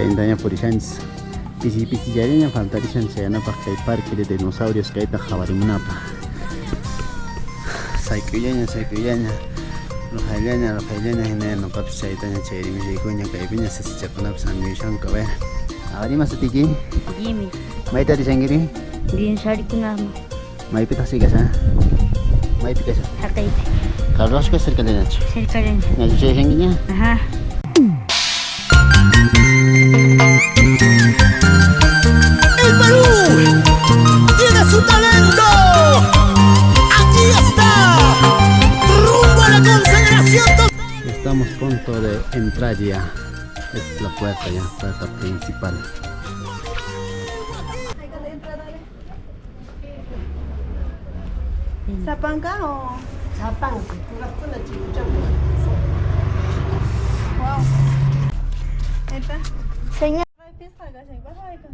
chayntaña purishanchis pisi faltarishan chayanapaq kay parque de dinosaurios kayta qhawarimunapaq sayk'ullaña ruphallaña hina nuqapis chaytaña chayrimi rikuyña kaypiña sasichakunapas hamurishanku. A ver, awarima sutiki Jimmy mayta rishankiri dinosaurio maypitaq sikasha maypi kasha haqaypi Carrasco cercañachu cercaña ñachuchayashankiña. ajá. El Perú tiene su talento. Aquí está, rumbo a la consagración total. Estamos a punto de entrar ya. Esta es la puerta ya, puerta principal. Sapangka o? Sapang Wow. Ito. señor May pista ka siya. Bahay ka.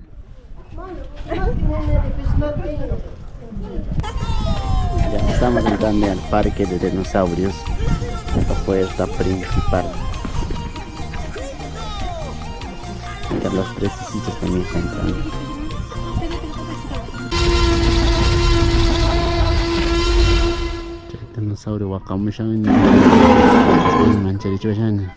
Ya estamos entrando al parque de dinosaurios, la puerta principal. Acá los pececitos también están entrando. El dinosaurio wakamushan mancharichuashan.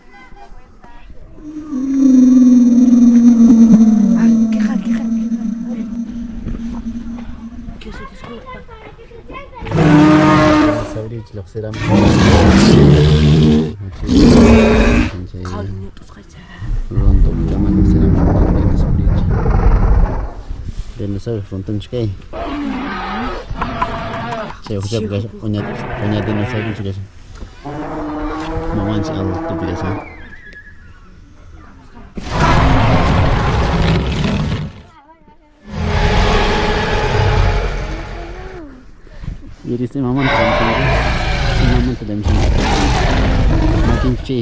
Dinosaurio lo será. Rontok zaman será dinosaurio. Dinosaurio rontok sekali. Saya ucap guys, punya dinosaurus guys. Maman sekali tu guys. Irisnya maman tidak bisa. Makin cuci.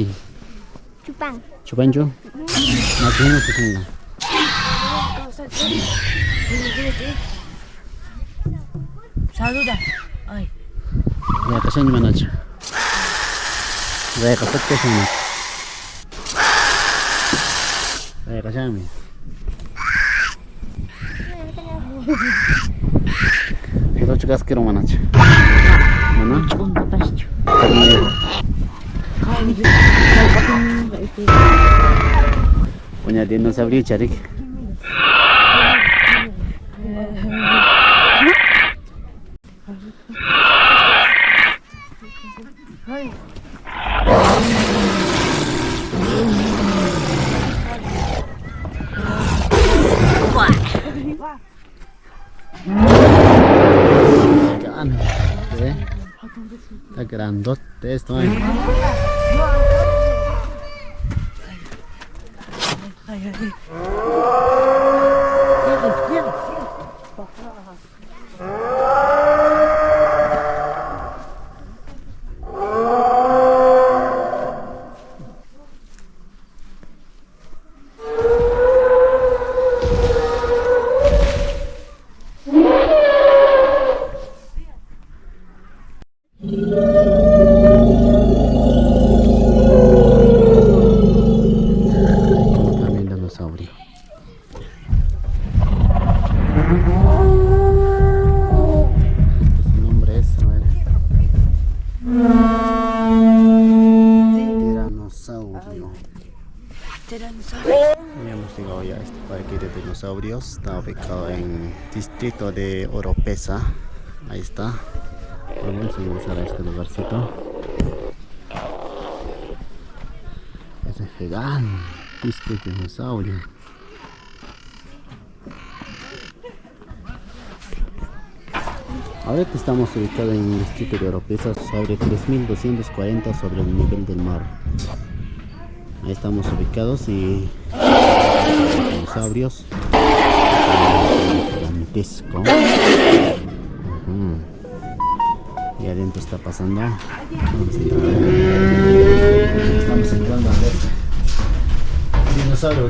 chupang Cuban cu. Makin apa sih? saluda ay Ya kasih di mana aja? Saya kasih ke sana. Saya kasih kami. Kita juga sekarang mana aja? Mana? untuk pascu Punya dinosaurus cari. Está grandote esto, Hemos llegado ya a este parque de dinosaurios. Está ubicado en distrito de Oropesa. Ahí está. Vamos a ingresar a este lugarcito. Es gigante dinosaurio. Ahorita estamos ubicados en el distrito de Oropesa, sobre 3240 sobre el nivel del mar. Ahí estamos ubicados y dinosaurios gigantesco. Y adentro está pasando. Estamos entrando a ver dinosaurio.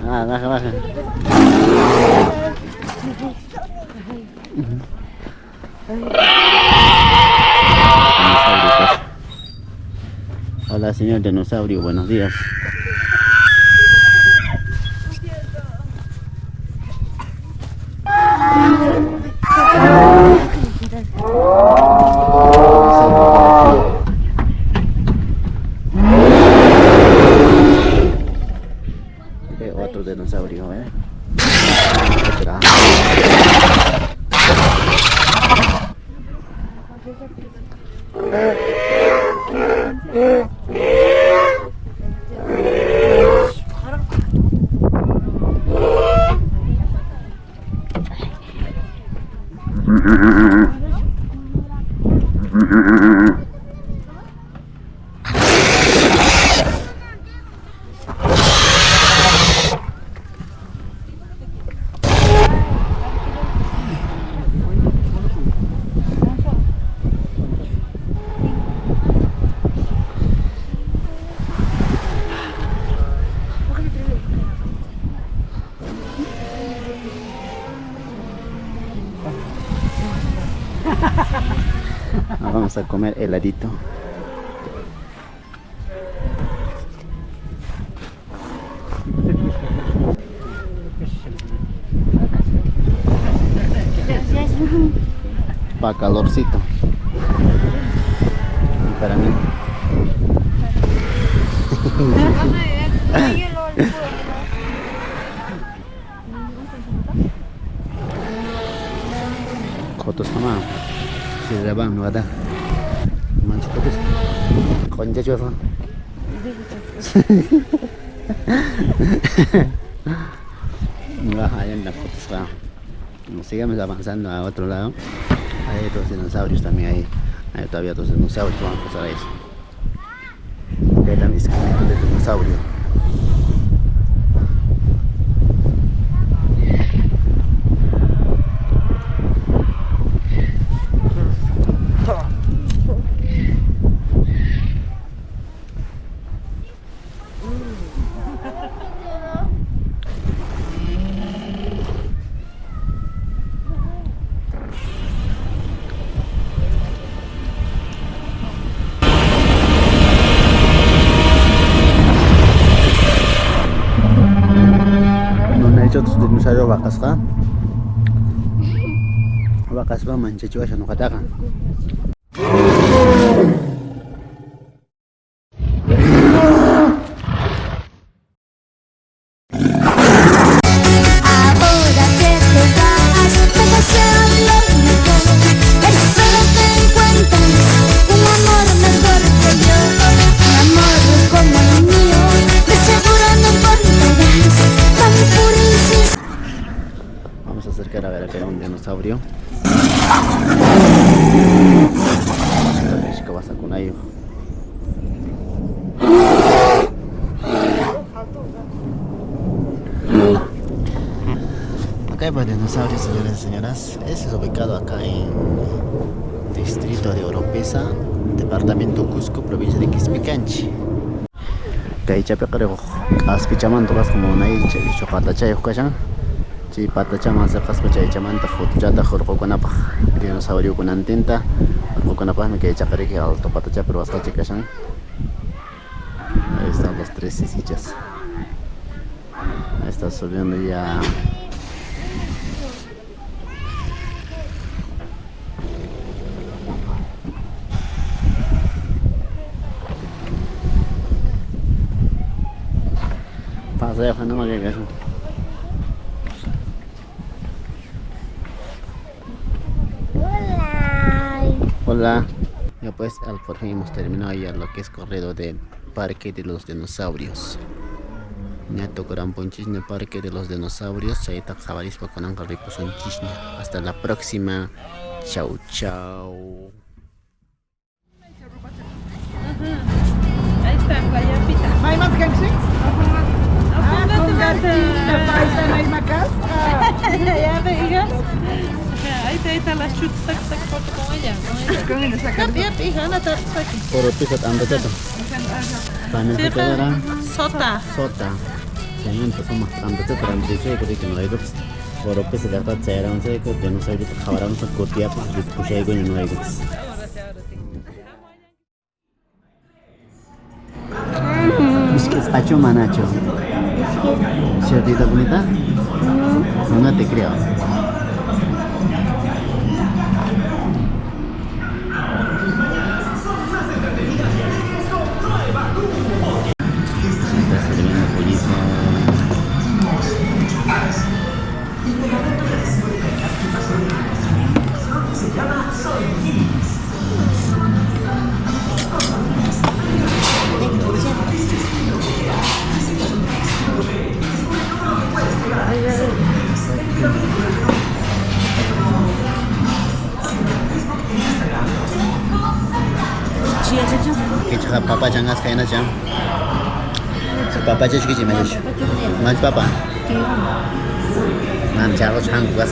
Ah, baja, baja. Hola, señor dinosaurio, buenos días. Otro dinosaurio, Otra. Vamos a comer heladito. Para calorcito. Y para mí. Kotos sama. Sila bang ada? Manci kotos. Konja juga. Enggak, ayan na kotos pa. Sigamos avanzando a otro lado. Hay otros dinosaurios también ahí. Hay todavía otros dinosaurios. Vamos a pasar a eso. Quedan esqueletos de dinosaurio. Otros dinosaurios vacas ka? Vacas ba manchachiwa siya no kataka? Acercar a ver acá un dinosaurio. ¿Qué pasa con ello? Acá hay más dinosaurios, señores y señoras. Este es ubicado acá en distrito de Oropesa, departamento Cusco, provincia de Quispicanchi. Acá hay chape creo aspichaman todas como una chocata chayo kashan. Si pata chama sa kaspa chay chamanta foto chata jorko kunapah dinosaurio kunantinta jorko kunapah me que chakari que alto pata cha pero hasta chicas ahí están los tres sillas. Está subiendo ya. Pasa ya no me llega. Hola. Ya pues al por fin hemos terminado ya lo que es corrido del Parque de los Dinosaurios. Neto Gran Ponchisne Parque de los Dinosaurios. Chaita Jabarispa con Angarripo son Chisne. Hasta la próxima. Chau chau. Ahí está, Playa Pita. May matkangsik? Ya, ve, hija. Ahí está la chut, sac, sac, foto con ella. Lihat, hija, anda sakit. Puro pisat ang betul. También se quedará Sota. sota. Jangan pasang ang betul terang dice ko dito no hidup. Puro pisat data cerang saya ko janu saya dito kawaran sa kotia po dito ko siya ko no hidup. Biscuit pacho manacho. Cerdita bonita? No te creo. Está sirviendo pollito. Kita papa jangan kaya na jam. Papa jadi kiji macam. Macam papa. Nam jago chang kuas.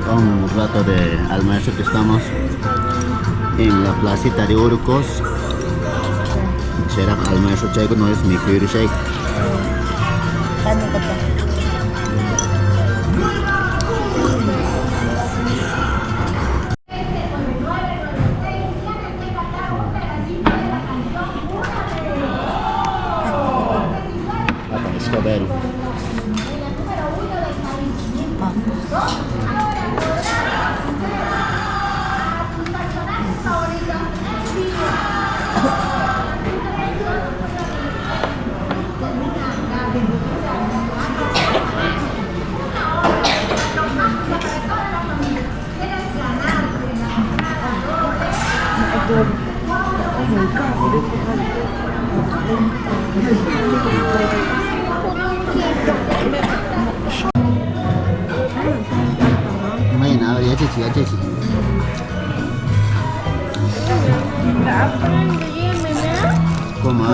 Un rato de almuerzo que estamos en la placita de Urcos. Será almuerzo shake, no es mi favorite shake. Escobedo. Main ahora ya cici. ¿Cómo?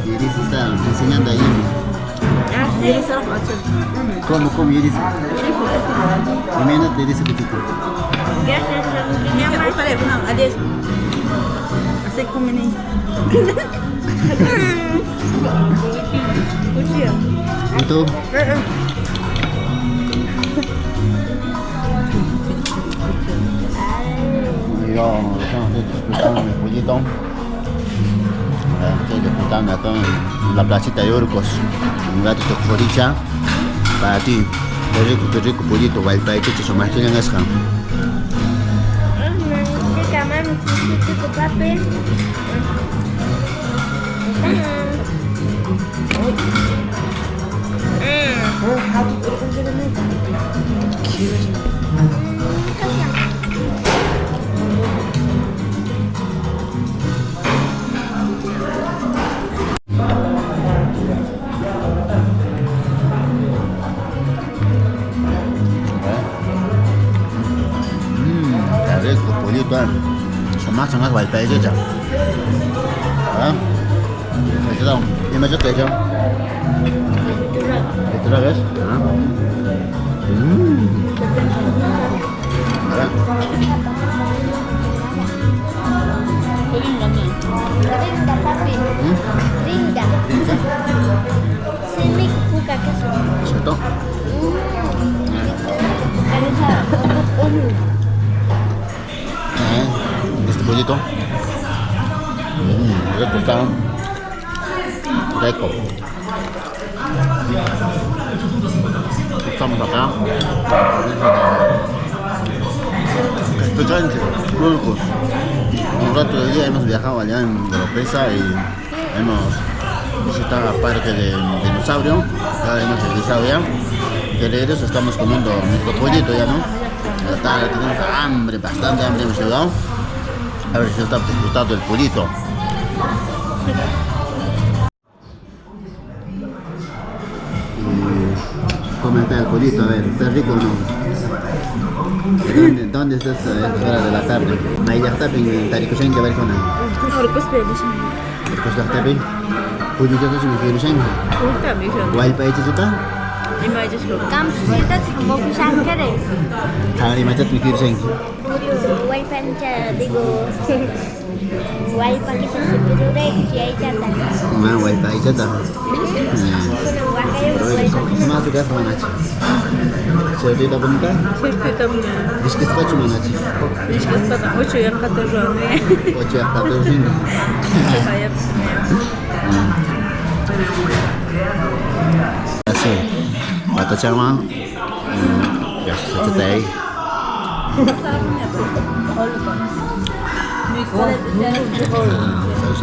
Iris está enseñando a Yemi. ¿Cómo Iris? Gimena te dice petito. ¿Y tú? Yo estoy disfrutando mi pollito. Estoy disfrutando acá en la placita de Urcos. Un gato de foricha para ti. Qué rico pollito. Guay, que te más que en esa. Pollito, sangat baik aja. Itu dong, ini macam tu aja. Itu lah guys. Ada. Linda, papi. Linda. Sini buka kesu. Satu. Este pollito. Rico está. Rico. Estamos acá. Especialmente Urcos. Un rato de día hemos viajado allá en Oropesa y hemos visitado el parque de dinosaurio. Ya hemos realizado ya. De regreso estamos comiendo nuestro pollito ya, ¿no? Tenemos hambre, bastante hambre hemos llegado. A ver si está disfrutando el pollito. ¿Cómo está el pollito? A ver, ¿está rico o no? ¿Dónde estás a esta hora de la tarde? ¿Ahí ya está en Tarikuchen que ver con él? ¿Después de la tarde? पूजेच्या कशी विक्री सांग उलटा मिशन वाईल पाहिजे तुझा इमायचे श्लोक काम सुविधाच 먹고 샹그레. थाळी माझ्यात विक्री सांग 우리 와이파이च्या दिगो 와이파이 세피로레 지아이잖아. मा वाईल पाहिजे तर 와카요 와이파이. sama juga semanaci jadi tak bentar शेवटी तर biskuit kau cuma naci निष्कस पता ओचो या खाता जोने ojo yang tak sini saya kasih mata cama ya setetai saus